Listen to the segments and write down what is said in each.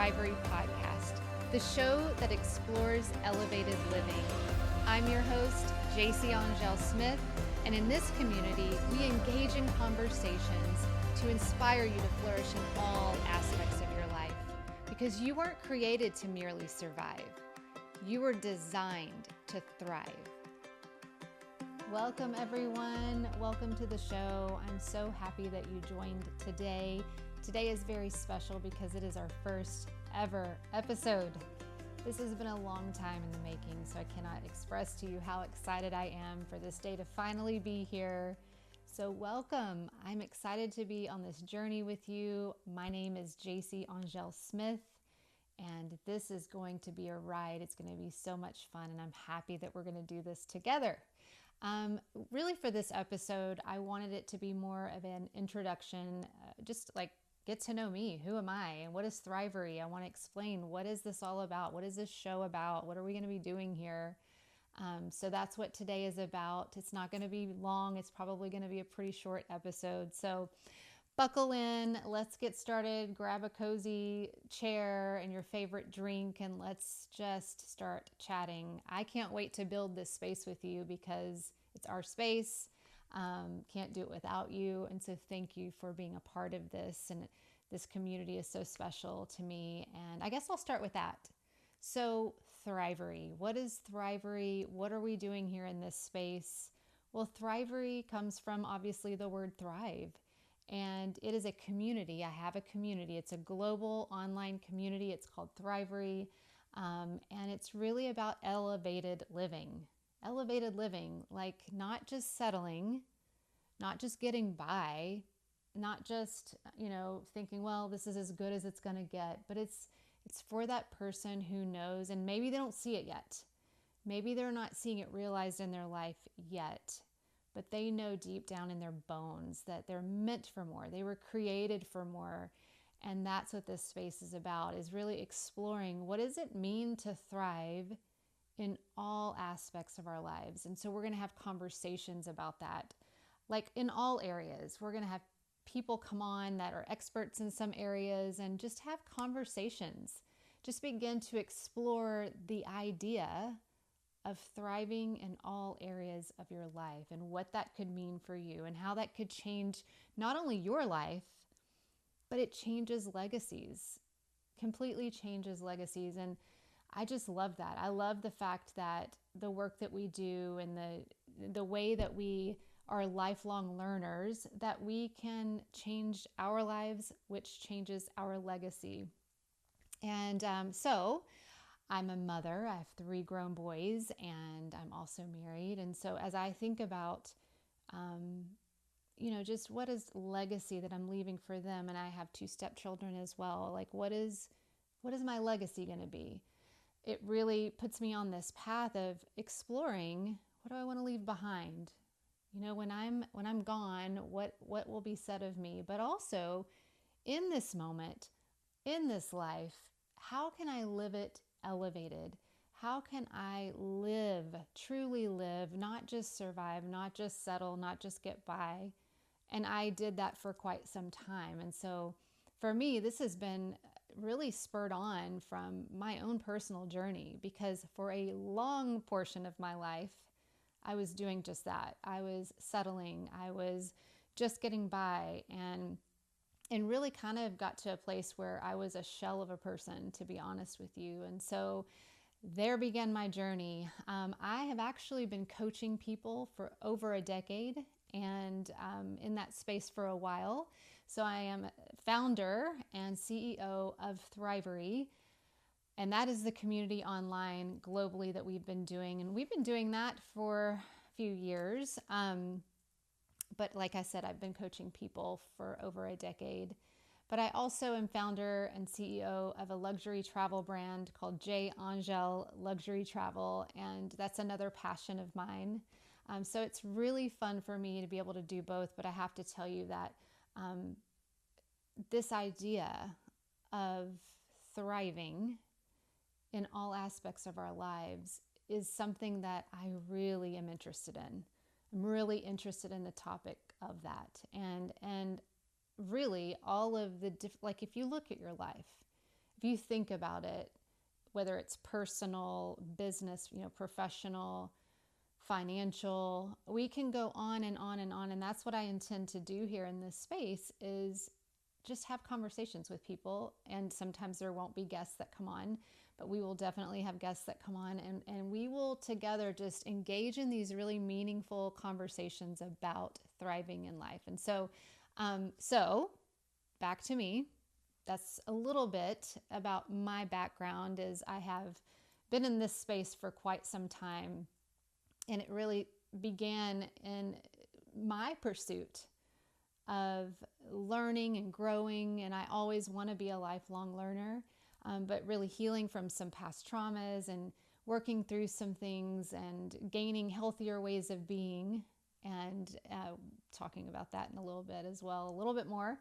THRIVERY podcast, the show that explores elevated living. I'm your host, Jacy Ángelle Smith, and in this community, we engage in conversations to inspire you to flourish in all aspects of your life, because you weren't created to merely survive. You were designed to thrive. Welcome, everyone. Welcome to the show. I'm so happy that you joined today. Today is very special because it is our first ever episode. This has been a long time in the making, so I cannot express to you how excited I am for this day to finally be here. So welcome. I'm excited to be on this journey with you. My name is Jacy Ángelle Smith, and this is going to be a ride. It's going to be so much fun, and I'm happy that we're going to do this together. Really for this episode, I wanted it to be more of an introduction, just like get to know me. Who am I? And what is Thrivery? I want to explain, what is this all about? What is this show about? What are we going to be doing here? So that's what today is about. It's not going to be long. It's probably going to be a pretty short episode. So buckle in, let's get started. Grab a cozy chair and your favorite drink, and let's just start chatting. I can't wait to build this space with you because it's our space. Can't do it without you. And so thank you for being a part of this. And this community is so special to me. And I guess I'll start with that. So Thrivery, what is Thrivery? What are we doing here in this space? Well, Thrivery comes from obviously the word thrive. And it is a community. I have a community. It's a global online community. It's called Thrivery. And it's really about elevated living. Elevated living, like not just settling, not just getting by, not just, thinking, well, this is as good as it's going to get, but it's for that person who knows, and maybe they don't see it yet. Maybe they're not seeing it realized in their life yet, but they know deep down in their bones that they're meant for more. They were created for more. And that's what this space is about, is really exploring what does it mean to thrive in all aspects of our lives. And so we're going to have conversations about that, like in all areas. We're going to have people come on that are experts in some areas and just have conversations. Just begin to explore the idea of thriving in all areas of your life and what that could mean for you and how that could change not only your life, but it changes legacies, completely changes legacies. And I just love that. I love the fact that the work that we do and the way that we are lifelong learners, that we can change our lives, which changes our legacy. And so I'm a mother. I have 3 grown boys, and I'm also married. And so as I think about, just what is legacy that I'm leaving for them, and I have 2 stepchildren as well, like what is my legacy going to be? It really puts me on this path of exploring, what do I want to leave behind? When I'm gone, what will be said of me? But also in this moment, in this life, how can I live it elevated? How can I live, truly live, not just survive, not just settle, not just get by? And I did that for quite some time. And so for me, this has been really spurred on from my own personal journey, because for a long portion of my life, I was doing just that. I was settling. I was just getting by, and really kind of got to a place where I was a shell of a person, to be honest with you. And so there began my journey. I have actually been coaching people for over a decade, and in that space for a while. So I am founder and CEO of Thrivery, and that is the community online globally that we've been doing. And we've been doing that for a few years. But like I said, I've been coaching people for over a decade. But I also am founder and CEO of a luxury travel brand called Jacy Ángelle Luxury Travel, and that's another passion of mine. So it's really fun for me to be able to do both, but I have to tell you that this idea of thriving in all aspects of our lives is something that I really am interested in. I'm really interested in the topic of that. And really all of the, like if you look at your life, if you think about it, whether it's personal, business, professional, financial, we can go on and on and on. And that's what I intend to do here in this space, is just have conversations with people. And sometimes there won't be guests that come on, but we will definitely have guests that come on, and we will together just engage in these really meaningful conversations about thriving in life. And so back to me. That's a little bit about my background. Is I have been in this space for quite some time, and it really began in my pursuit of learning and growing. And I always want to be a lifelong learner, but really healing from some past traumas and working through some things and gaining healthier ways of being, and talking about that in a little bit as well, a little bit more.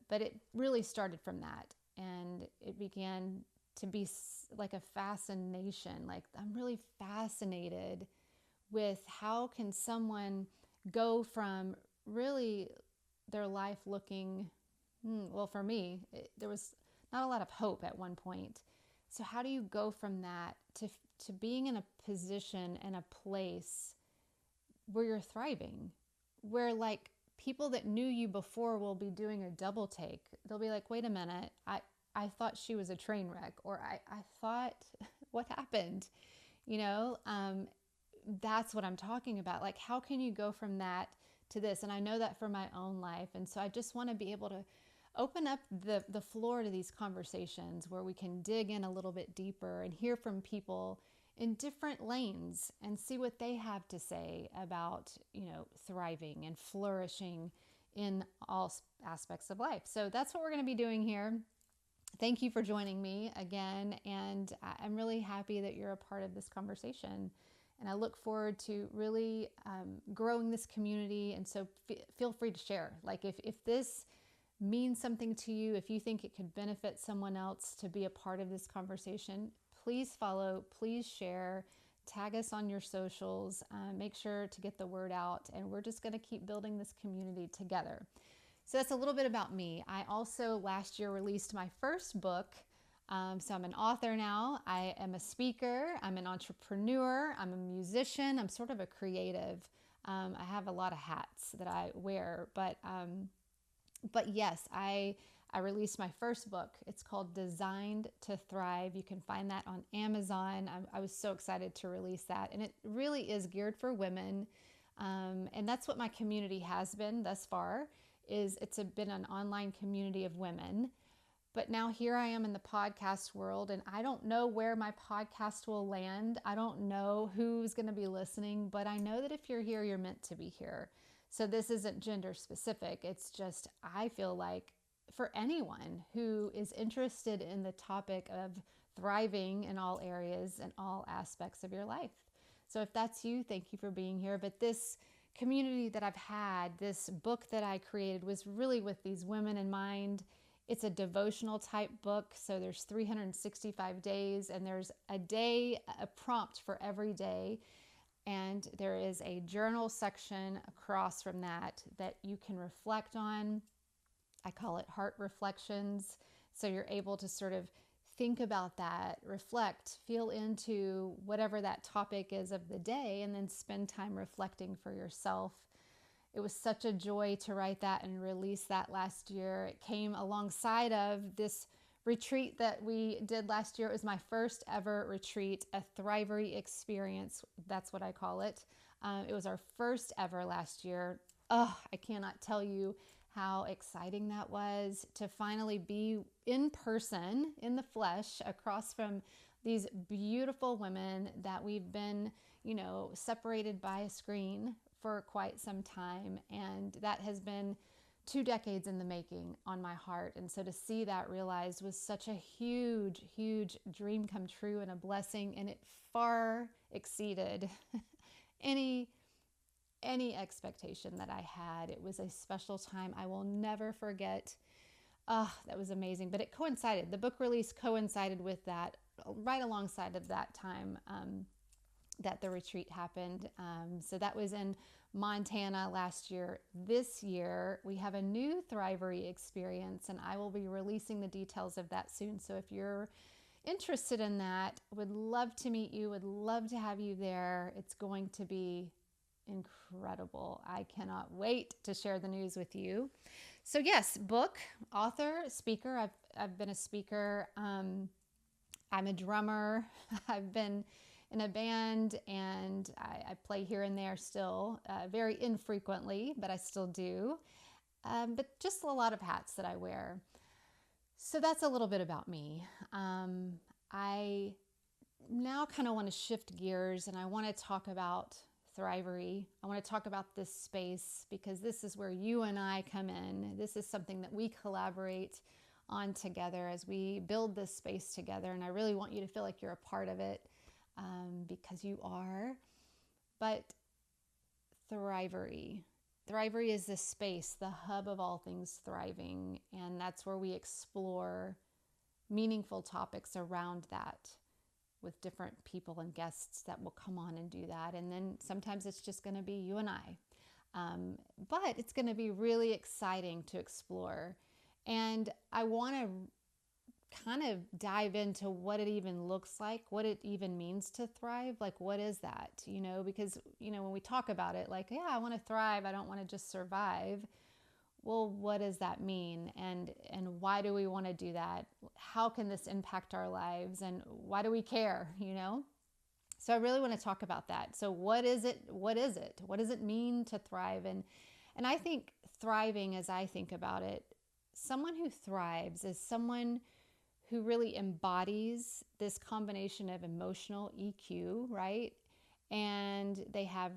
But it really started from that, and it began to be like a fascination. Like, I'm really fascinated with how can someone go from really their life looking, well, for me, there was not a lot of hope at one point. So how do you go from that to being in a position and a place where you're thriving, where like people that knew you before will be doing a double take. They'll be like, wait a minute, I thought she was a train wreck, or I thought, what happened? That's what I'm talking about. Like, how can you go from that to this? And I know that for my own life. And so I just want to be able to open up the floor to these conversations where we can dig in a little bit deeper and hear from people in different lanes and see what they have to say about, thriving and flourishing in all aspects of life. So that's what we're going to be doing here. Thank you for joining me again. And I'm really happy that you're a part of this conversation. And I look forward to really growing this community. And so feel free to share. Like, if this means something to you, if you think it could benefit someone else to be a part of this conversation, please follow, please share, tag us on your socials, make sure to get the word out, and we're just going to keep building this community together. So that's a little bit about me. I also last year released my first book. So I'm an author now. I am a speaker. I'm an entrepreneur. I'm a musician. I'm sort of a creative. I have a lot of hats that I wear, but yes, I released my first book. It's called Designed to Thrive. You can find that on Amazon. I was so excited to release that. And it really is geared for women. And that's what my community has been thus far, is been an online community of women. But now here I am in the podcast world, and I don't know where my podcast will land. I don't know who's going to be listening, but I know that if you're here, you're meant to be here. So this isn't gender specific. It's just, I feel like for anyone who is interested in the topic of thriving in all areas and all aspects of your life. So if that's you, thank you for being here. But this community that I've had, this book that I created, was really with these women in mind. It's a devotional type book. So there's 365 days, and there's a prompt for every day. And there is a journal section across from that you can reflect on. I call it heart reflections. So you're able to sort of think about that, reflect, feel into whatever that topic is of the day, and then spend time reflecting for yourself. It was such a joy to write that and release that last year. It came alongside of this retreat that we did last year. It was my first ever retreat, a THRIVERY experience. That's what I call it. It was our first ever last year. Oh, I cannot tell you how exciting that was to finally be in person, in the flesh, across from these beautiful women that we've been, separated by a screen for quite some time. And that has been 2 decades in the making on my heart. And so to see that realized was such a huge, huge dream come true and a blessing. And it far exceeded any expectation that I had. It was a special time I will never forget. That was amazing. But it coincided. The book release coincided with that, right alongside of that time that the retreat happened. So that was in Montana last year. This year, we have a new THRIVERY experience, and I will be releasing the details of that soon. So if you're interested in that, would love to meet you, would love to have you there. It's going to be incredible. I cannot wait to share the news with you. So yes, book, author, speaker. I've been a speaker. I'm a drummer. I've been in a band, and I play here and there still, very infrequently, but I still do. But just a lot of hats that I wear. So that's a little bit about me. I now kind of want to shift gears, and I want to talk about THRIVERY. I want to talk about this space because this is where you and I come in. This is something that we collaborate on together as we build this space together, and I really want you to feel like you're a part of it. Because you are. But THRIVERY is the space, the hub of all things thriving, and that's where we explore meaningful topics around that with different people and guests that will come on and do that. And then sometimes it's just going to be you and I. But it's going to be really exciting to explore. And I want to kind of dive into what it even looks like, what it even means to thrive. Like, what is that? Because, when we talk about it, like, yeah, I want to thrive. I don't want to just survive. Well, what does that mean? And why do we want to do that? How can this impact our lives? And why do we care? So I really want to talk about that. So what is it? What is it? What does it mean to thrive? And I think thriving, as I think about it, someone who thrives is someone who really embodies this combination of emotional EQ, right? And they have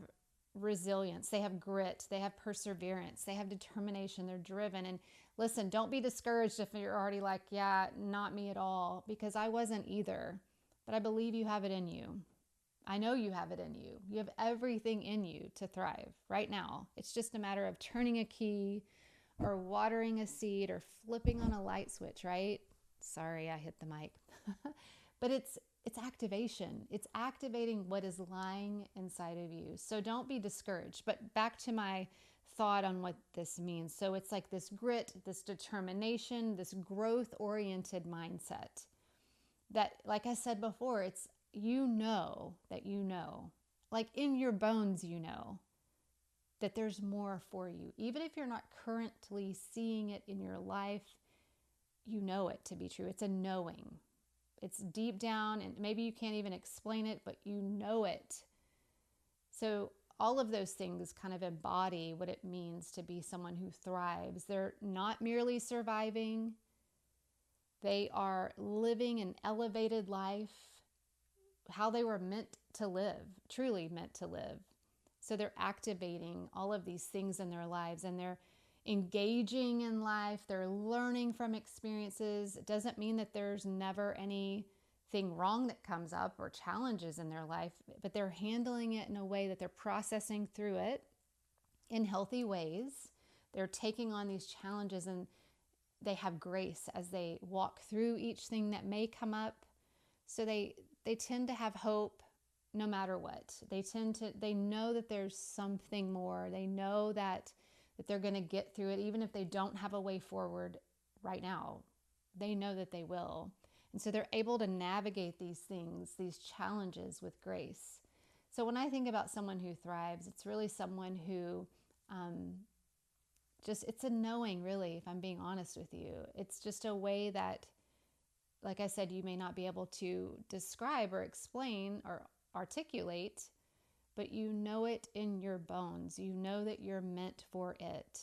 resilience, they have grit, they have perseverance, they have determination, they're driven. And listen, don't be discouraged if you're already like, yeah, not me at all, because I wasn't either. But I believe you have it in you. I know you have it in you. You have everything in you to thrive right now. It's just a matter of turning a key or watering a seed or flipping on a light switch, right? Sorry, I hit the mic. But it's activation. It's activating what is lying inside of you. So don't be discouraged. But back to my thought on what this means. So it's like this grit, this determination, this growth-oriented mindset that, like I said before, it's that like in your bones, that there's more for you. Even if you're not currently seeing it in your life, you know it to be true. It's a knowing. It's deep down, and maybe you can't even explain it, but you know it. So all of those things kind of embody what it means to be someone who thrives. They're not merely surviving. They are living an elevated life, how they were meant to live, truly meant to live. So they're activating all of these things in their lives, and they're engaging in life. They're learning from experiences. It doesn't mean that there's never anything wrong that comes up or challenges in their life, but they're handling it in a way that they're processing through it in healthy ways. They're taking on these challenges, and they have grace as they walk through each thing that may come up. So they tend to have hope no matter what. They know that there's something more. They know that they're going to get through it, even if they don't have a way forward right now. They know that they will. And so they're able to navigate these things, these challenges with grace. So when I think about someone who thrives, it's really someone who it's a knowing, really, if I'm being honest with you. It's just a way that, like I said, you may not be able to describe or explain or articulate, but you know it in your bones. You know that you're meant for it.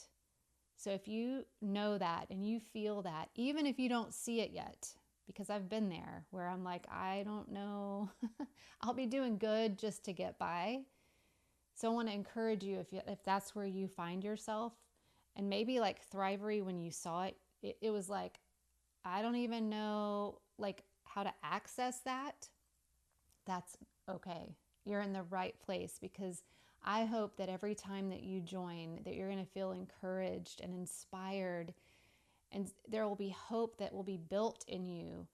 So if you know that and you feel that, even if you don't see it yet, because I've been there where I'm like, I don't know, I'll be doing good just to get by. So I want to encourage you, if that's where you find yourself, and maybe like THRIVERY, when you saw it, it was like, I don't even know like how to access that. That's okay. You're in the right place, because I hope that every time that you join, that you're going to feel encouraged and inspired, and there will be hope that will be built in you.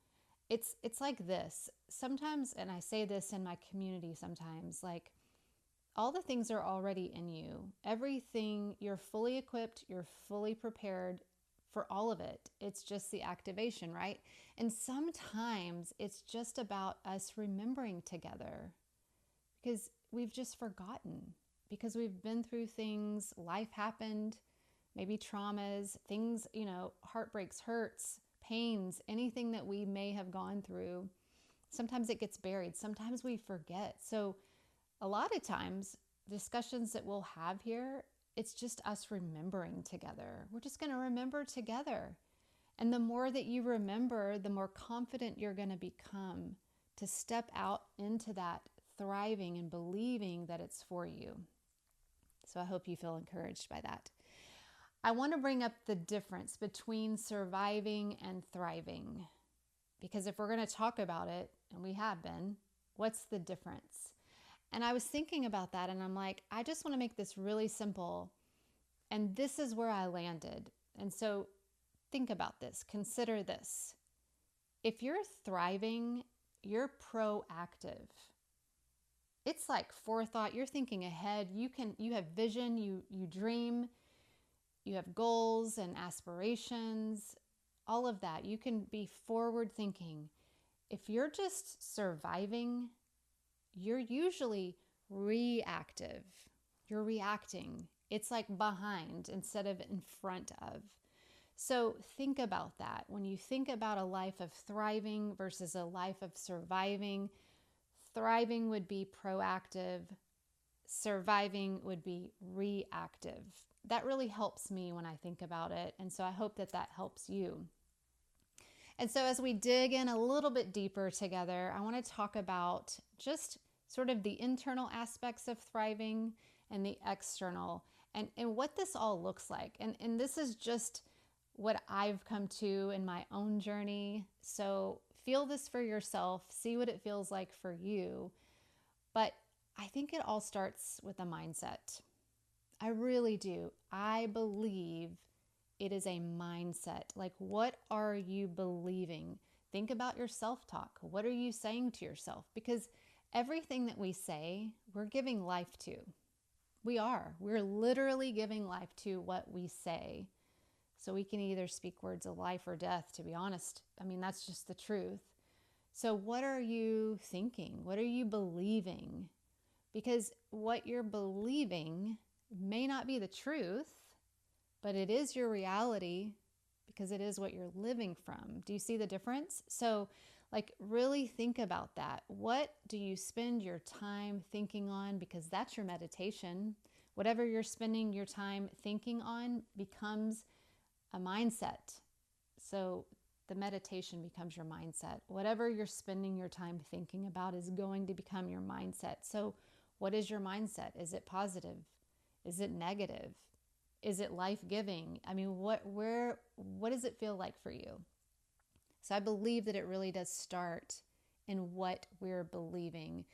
It's like this. Sometimes, and I say this in my community sometimes, like All the things are already in you. Everything, you're fully equipped, you're fully prepared for all of it. It's just the activation, right? And sometimes it's just about us remembering together because we've just forgotten, because we've been through things, life happened, maybe traumas, things, heartbreaks, hurts, pains, anything that we may have gone through. Sometimes it gets buried. Sometimes we forget. So a lot of times, discussions that we'll have here, it's just us remembering together. We're just going to remember together. And the more that you remember, the more confident you're going to become to step out into that thriving and believing that it's for you. So I hope you feel encouraged by that. I want to bring up the difference between surviving and thriving. Because if we're going to talk about it, and we have been, what's the difference? And I was thinking about that, and I'm like, I just want to make this really simple. And this is where I landed. And so think about this. Consider this. If you're thriving, you're proactive. It's like forethought. You're thinking ahead. You have vision. You dream. You have goals and aspirations. All of that. You can be forward thinking. If you're just surviving, you're usually reactive. You're reacting. It's like behind instead of in front of. So think about that. When you think about a life of thriving versus a life of surviving, thriving would be proactive. Surviving would be reactive. That really helps me when I think about it. And so I hope that that helps you. And so as we dig in a little bit deeper together, I want to talk about just sort of the internal aspects of thriving and the external and what this all looks like. And this is just what I've come to in my own journey. So feel this for yourself, see what it feels like for you. But I think it all starts with a mindset. I really do. I believe it is a mindset. Like, what are you believing? Think about your self-talk. What are you saying to yourself? Because everything that we say, we're giving life to. We are. We're literally giving life to what we say. So we can either speak words of life or death, to be honest. I mean, that's just the truth. So what are you thinking? What are you believing? Because what you're believing may not be the truth, but it is your reality because it is what you're living from. Do you see the difference? So really think about that. What do you spend your time thinking on? Because that's your meditation. Whatever you're spending your time thinking on becomes a mindset. So the meditation becomes your mindset. Whatever you're spending your time thinking about is going to become your mindset. So what is your mindset? Is it positive? Is it negative? Is it life-giving? I mean, what does it feel like for you? So I believe that it really does start in what we're believing.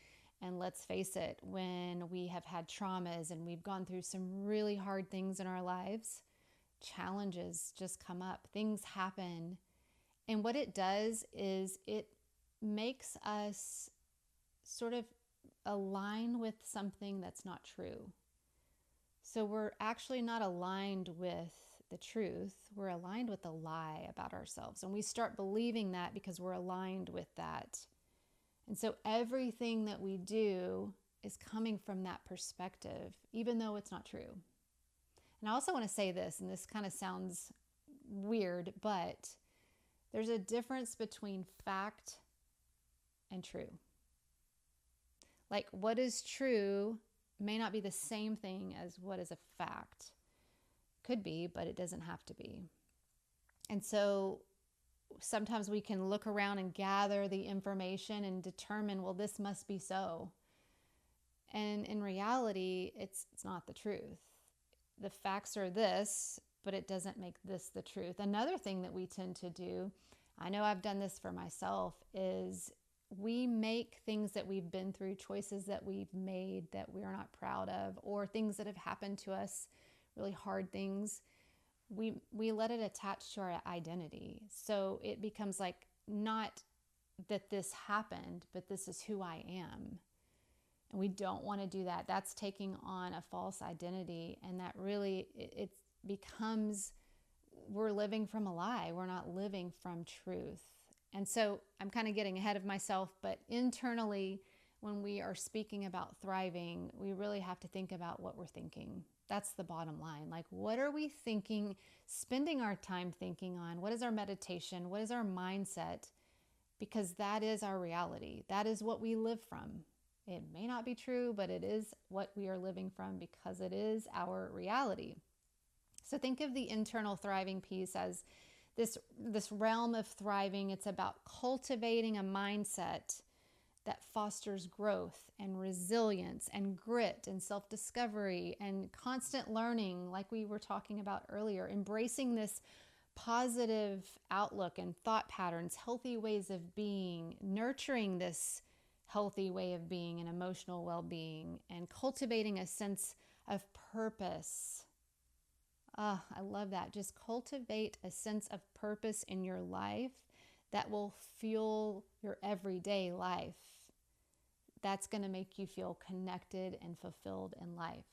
And let's face it, when we have had traumas and we've gone through some really hard things in our lives, challenges just come up, things happen. And what it does is it makes us sort of align with something that's not true. So we're actually not aligned with the truth. We're aligned with a lie about ourselves. And we start believing that because we're aligned with that. And so everything that we do is coming from that perspective, even though it's not true. And I also want to say this, and this kind of sounds weird, but there's a difference between fact and true. Like, what is true may not be the same thing as what is a fact. Could be, but it doesn't have to be. And so sometimes we can look around and gather the information and determine, well, this must be so. And in reality, it's not the truth. The facts are this, but it doesn't make this the truth. Another thing that we tend to do, I know I've done this for myself, is we make things that we've been through, choices that we've made that we are not proud of, or things that have happened to us, really hard things, we let it attach to our identity. So it becomes like, not that this happened, but this is who I am. And we don't want to do that. That's taking on a false identity. And that really, it becomes, we're living from a lie. We're not living from truth. And so I'm kind of getting ahead of myself, but internally, when we are speaking about thriving, we really have to think about what we're thinking. That's the bottom line. Like, what are we thinking, spending our time thinking on? What is our meditation? What is our mindset? Because that is our reality. That is what we live from. It may not be true, but it is what we are living from because it is our reality. So think of the internal thriving piece as this realm of thriving. It's about cultivating a mindset that fosters growth and resilience and grit and self-discovery and constant learning, like we were talking about earlier, embracing this positive outlook and thought patterns, healthy ways of being, nurturing this healthy way of being and emotional well-being, and cultivating a sense of purpose. I love that. Just cultivate a sense of purpose in your life that will fuel your everyday life. That's going to make you feel connected and fulfilled in life.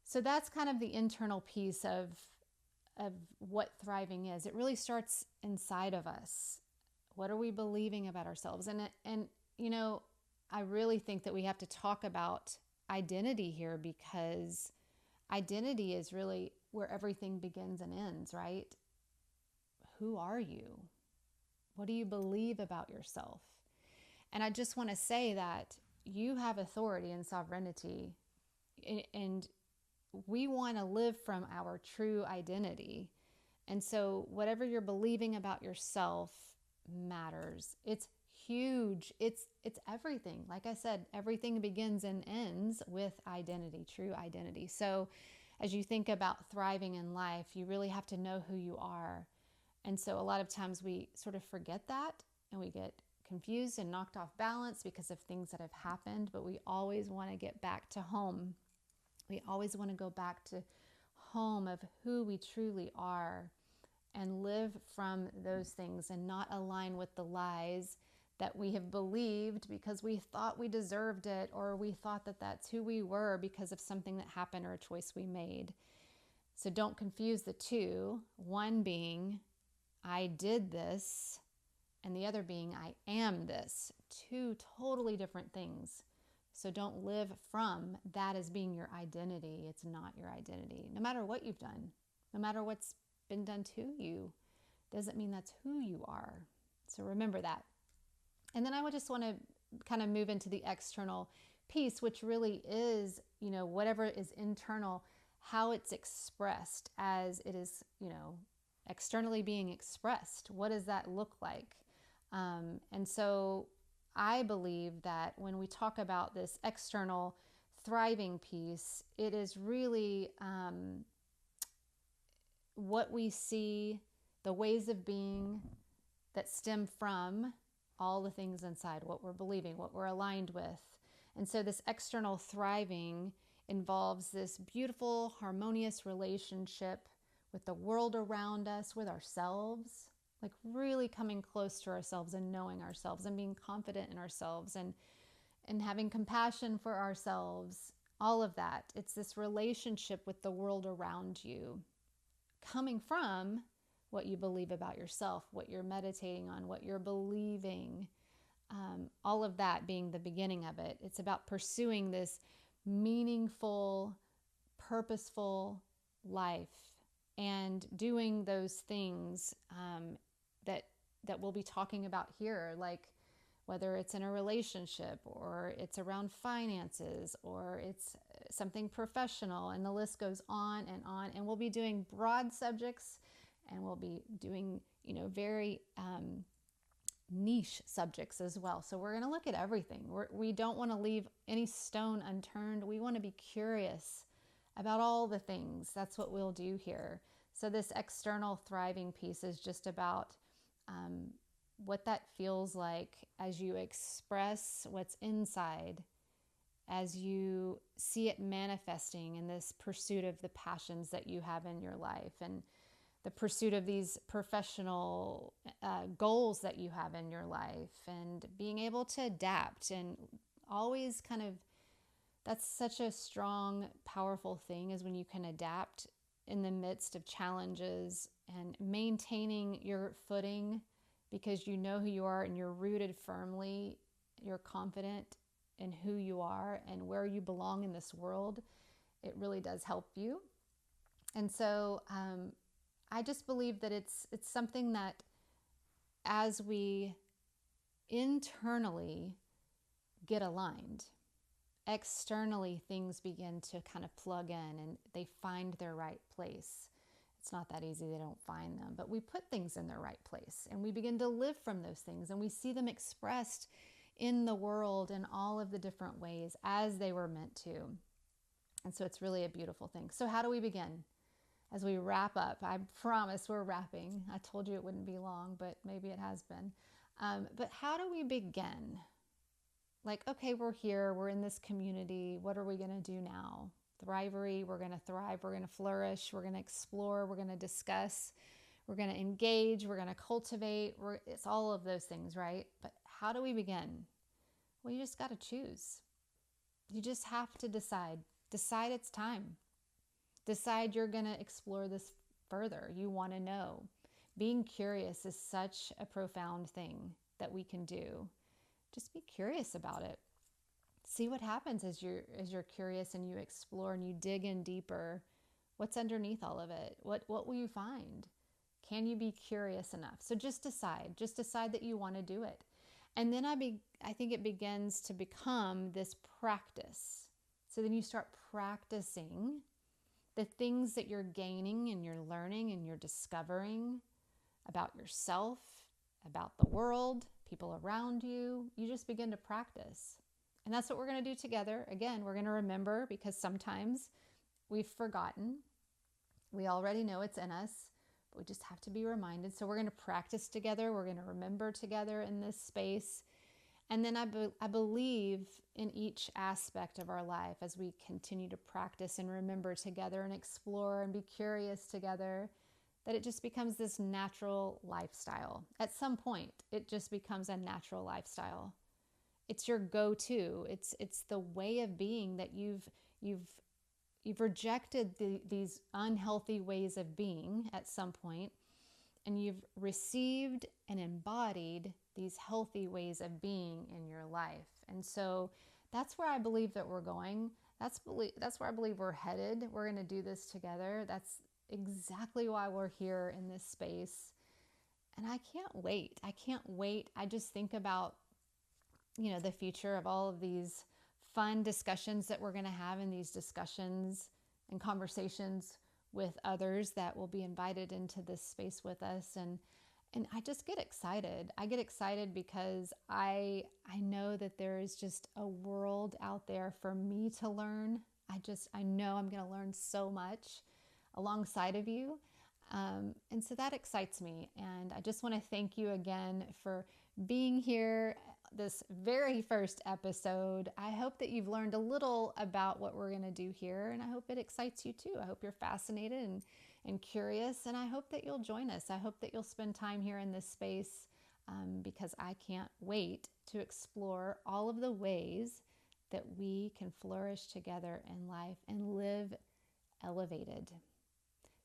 So that's kind of the internal piece of what thriving is. It really starts inside of us. What are we believing about ourselves? And you know, I really think that we have to talk about identity here, because identity is really where everything begins and ends, right? Who are you? What do you believe about yourself? And I just want to say that you have authority and sovereignty, and we want to live from our true identity. And so whatever you're believing about yourself matters. It's huge. It's everything. Like I said, everything begins and ends with identity, true identity. So as you think about thriving in life, you really have to know who you are. And so a lot of times we sort of forget that, and we get confused and knocked off balance because of things that have happened, but we always want to get back to home. We always want to go back to home of who we truly are and live from those things and not align with the lies that we have believed because we thought we deserved it, or we thought that that's who we were because of something that happened or a choice we made. So don't confuse the two. One being, I did this, and the other being, I am this. Two totally different things. So don't live from that as being your identity. It's not your identity. No matter what you've done, no matter what's been done to you, doesn't mean that's who you are. So remember that. And then I would just want to kind of move into the external piece, which really is, you know, whatever is internal, how it's expressed as it is, you know, externally being expressed. What does that look like? And so I believe that when we talk about this external thriving piece, it is really what we see, the ways of being that stem from all the things inside, what we're believing, what we're aligned with. And so this external thriving involves this beautiful, harmonious relationship with the world around us, with ourselves, like really coming close to ourselves and knowing ourselves and being confident in ourselves and having compassion for ourselves, all of that. It's this relationship with the world around you, coming from what you believe about yourself, what you're meditating on, what you're believing, all of that being the beginning of it. It's about pursuing this meaningful, purposeful life and doing those things that we'll be talking about here, like whether it's in a relationship or it's around finances or it's something professional, and the list goes on and on. And we'll be doing broad subjects, and we'll be doing, you know, very niche subjects as well. So we're going to look at everything. We don't want to leave any stone unturned. We want to be curious about all the things. That's what we'll do here. So this external thriving piece is just about what that feels like as you express what's inside, as you see it manifesting in this pursuit of the passions that you have in your life, and the pursuit of these professional goals that you have in your life, and being able to adapt, and always kind of, that's such a strong, powerful thing, is when you can adapt in the midst of challenges and maintaining your footing because you know who you are and you're rooted firmly, you're confident in who you are and where you belong in this world. It really does help you. And so I just believe that it's something that as we internally get aligned, externally things begin to kind of plug in and they find their right place. It's not that easy, they don't find them, but we put things in their right place and we begin to live from those things and we see them expressed in the world in all of the different ways as they were meant to. And so it's really a beautiful thing. So how do we begin? As we wrap up, I promise we're wrapping. I told you it wouldn't be long, but maybe it has been. But how do we begin? Like, okay, we're here, we're in this community. What are we going to do now? THRIVERY, we're going to thrive, we're going to flourish, we're going to explore, we're going to discuss, we're going to engage, we're going to cultivate. It's all of those things, right? But how do we begin? Well, you just got to choose. You just have to decide. Decide it's time. Decide you're going to explore this further. You want to know. Being curious is such a profound thing that we can do. Just be curious about it. See what happens as you're curious and you explore and you dig in deeper. What's underneath all of it? What will you find? Can you be curious enough? So just decide that you want to do it. And then I think it begins to become this practice. So then you start practicing the things that you're gaining and you're learning and you're discovering about yourself, about the world, people around you. You just begin to practice. And that's what we're going to do together. Again, we're going to remember because sometimes we've forgotten. We already know it's in us, but we just have to be reminded. So we're going to practice together. We're going to remember together in this space. And then I believe in each aspect of our life as we continue to practice and remember together and explore and be curious together, that it just becomes this natural lifestyle. At some point, it just becomes a natural lifestyle. It's your go-to. It's the way of being that you've rejected these unhealthy ways of being at some point, and you've received and embodied these healthy ways of being in your life. And so that's where I believe that we're going. That's where I believe we're headed. We're going to do this together. That's exactly why we're here in this space. And I can't wait. I just think about, the future of all of these fun discussions that we're going to have in these discussions and conversations with others that will be invited into this space with us. And I just get excited. I get excited because I know that there is just a world out there for me to learn. I know I'm going to learn so much alongside of you. And so that excites me. And I just want to thank you again for being here, this very first episode. I hope that you've learned a little about what we're going to do here, and I hope it excites you too. I hope you're fascinated and curious, and I hope that you'll join us. I hope that you'll spend time here in this space because I can't wait to explore all of the ways that we can flourish together in life and live elevated.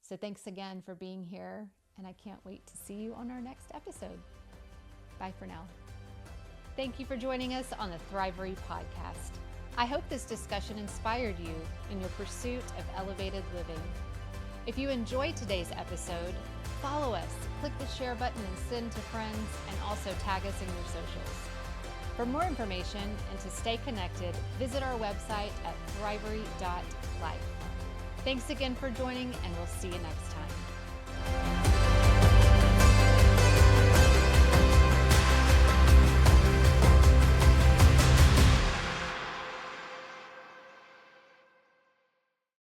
So thanks again for being here, and I can't wait to see you on our next episode. Bye for now. Thank you for joining us on the THRIVERY podcast. I hope this discussion inspired you in your pursuit of elevated living. If you enjoyed today's episode, follow us, click the share button and send to friends, and also tag us in your socials. For more information and to stay connected, visit our website at thrivery.life. Thanks again for joining, and we'll see you next time.